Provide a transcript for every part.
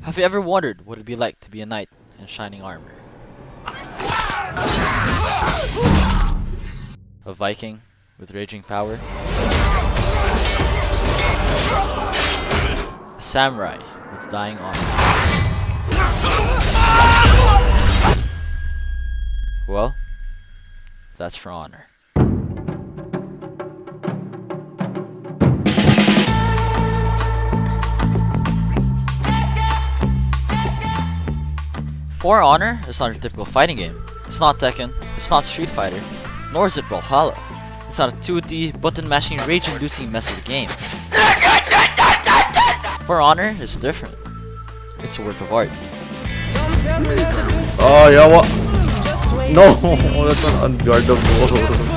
Have you ever wondered what it'd be like to be a knight in shining armor? A Viking with raging power? A samurai with dying honor? Well, that's For Honor. For Honor is not your typical fighting game. It's not Tekken, it's not Street Fighter, nor is it Brawlhalla. It's not a 2D, button-mashing, rage-inducing mess of a game. For Honor is different. It's a work of art. Oh, yeah, what? No, that's not unguardable.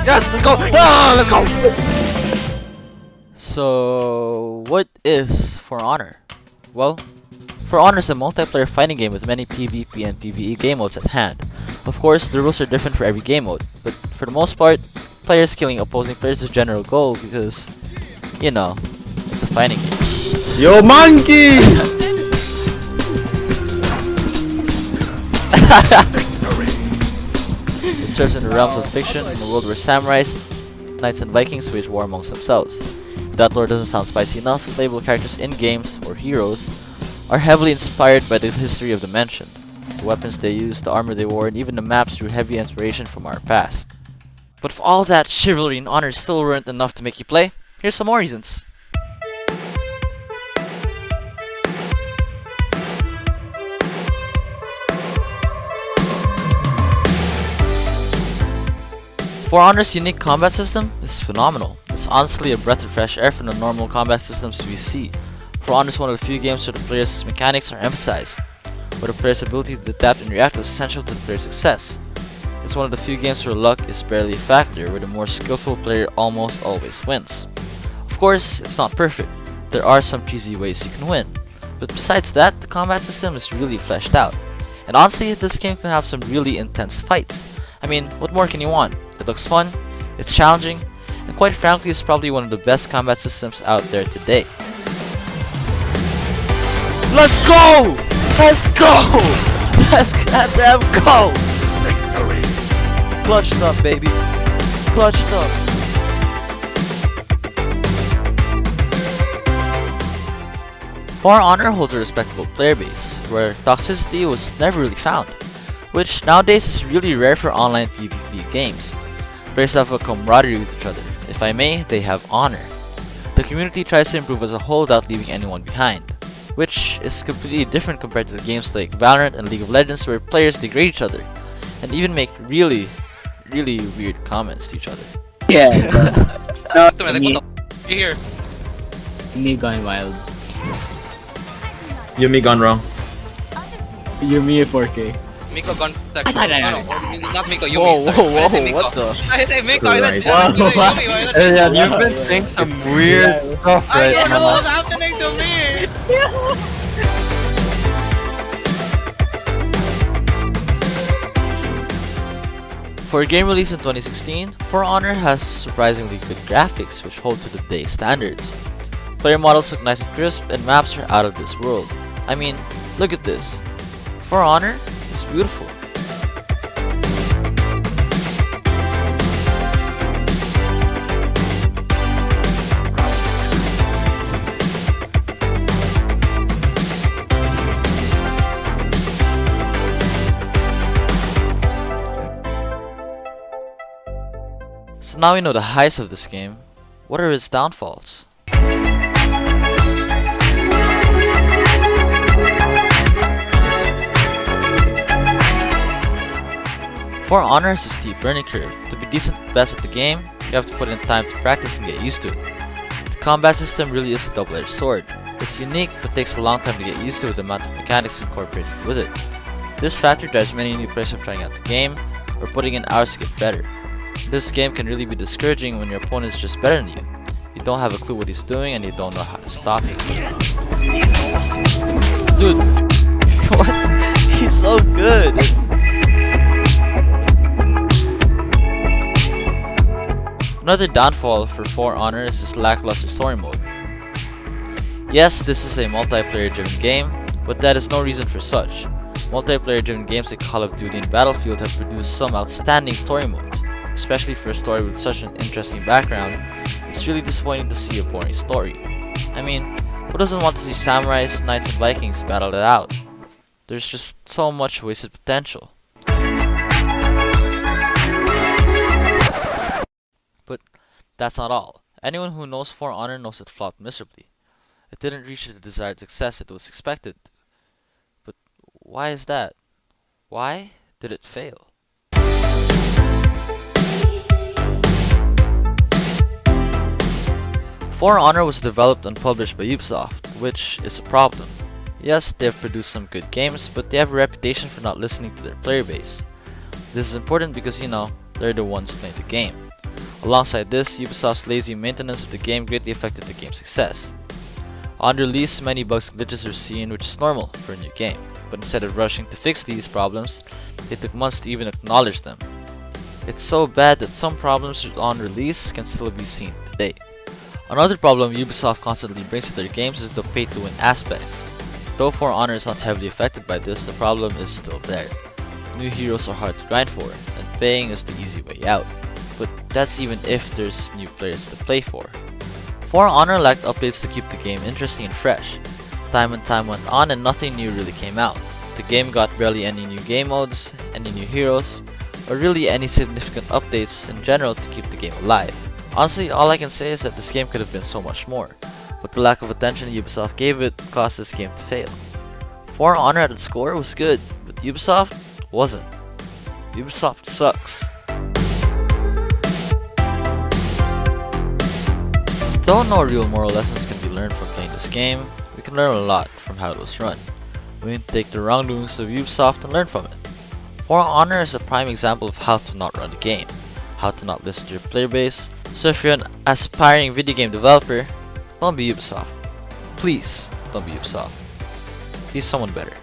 Yes, let's go! Ah, let's go! So, what is For Honor? Well, For Honor is a multiplayer fighting game with many PvP and PvE game modes at hand. Of course, the rules are different for every game mode, but for the most part, players killing opposing players is the general goal because, you know, it's a fighting game. Yo, monkey! It serves in the realms of fiction, in a world where samurais, knights, and Vikings wage war amongst themselves. If that lore doesn't sound spicy enough, playable characters in games, or heroes, are heavily inspired by the history of the mentioned. The weapons they used, the armor they wore, and even the maps drew heavy inspiration from our past. But if all that chivalry and honor still weren't enough to make you play, here's some more reasons. For Honor's unique combat system is phenomenal. It's honestly a breath of fresh air from the normal combat systems we see. For Honor is one of the few games where the player's mechanics are emphasized, where the player's ability to adapt and react is essential to the player's success. It's one of the few games where luck is barely a factor, where the more skillful player almost always wins. Of course, it's not perfect. There are some cheesy ways you can win, but besides that, the combat system is really fleshed out. And honestly, this game can have some really intense fights. I mean, what more can you want? It looks fun, it's challenging, and quite frankly, it's probably one of the best combat systems out there today. Let's go! Let's go! Let's goddamn go! Clutched up, baby. Clutched up. For Honor holds a respectable player base, where toxicity was never really found, which nowadays is really rare for online PvP games. Players have a camaraderie with each other. If I may, they have honor. The community tries to improve as a whole without leaving anyone behind, which is completely different compared to the games like Valorant and League of Legends where players degrade each other, and even make really weird comments to each other. Yeah. No, You here? me gone wild. Yumi gone wrong. You me 4K. Miko gone section. Not Miko, Yumi. Whoa, sorry. I say Miko. what the? I say Miko. I Right. said Yumi. Yeah, you've been saying some weird stuff I don't know what's happening to me. For a game released in 2016, For Honor has surprisingly good graphics which hold to today's standards. Player models look nice and crisp and maps are out of this world. I mean, look at this. For Honor is beautiful. So now we know the highs of this game. What are its downfalls? For Honor has a steep learning curve. To be decent best at the game, you have to put in time to practice and get used to it. The combat system really is a double-edged sword. It's unique but takes a long time to get used to with the amount of mechanics incorporated with it. This factor drives many new players from trying out the game or putting in hours to get better. This game can really be discouraging when your opponent is just better than you. You don't have a clue what he's doing and you don't know how to stop him. Dude, what? He's so good! Another downfall for For Honor is its lackluster story mode. Yes, this is a multiplayer-driven game, but that is no reason for such. Multiplayer-driven games like Call of Duty and Battlefield have produced some outstanding story modes, especially for a story with such an interesting background. It's really disappointing to see a boring story. I mean, who doesn't want to see samurais, knights, and Vikings battle it out? There's just so much wasted potential. But that's not all. Anyone who knows For Honor knows it flopped miserably. It didn't reach the desired success it was expected to. But why is that? Why did it fail? For Honor was developed and published by Ubisoft, which is a problem. Yes, they have produced some good games, but they have a reputation for not listening to their player base. This is important because, they're the ones playing the game. Alongside this, Ubisoft's lazy maintenance of the game greatly affected the game's success. On release, many bugs and glitches were seen, which is normal for a new game, but instead of rushing to fix these problems, it took months to even acknowledge them. It's so bad that some problems on release can still be seen today. Another problem Ubisoft constantly brings to their games is the pay-to-win aspects. Though For Honor is not heavily affected by this, the problem is still there. New heroes are hard to grind for, and paying is the easy way out. But that's even if there's new players to play for. For Honor lacked updates to keep the game interesting and fresh. Time and time went on and nothing new really came out. The game got barely any new game modes, any new heroes, or really any significant updates in general to keep the game alive. Honestly, all I can say is that this game could have been so much more, but the lack of attention Ubisoft gave it caused this game to fail. For Honor at its core was good, but Ubisoft wasn't. Ubisoft sucks. Though no real moral lessons can be learned from playing this game, we can learn a lot from how it was run. We can take the wrongdoings of Ubisoft and learn from it. For Honor is a prime example of how to not run a game, how to not listen to your player base. So if you're an aspiring video game developer, don't be Ubisoft. Please, don't be Ubisoft. Be someone better.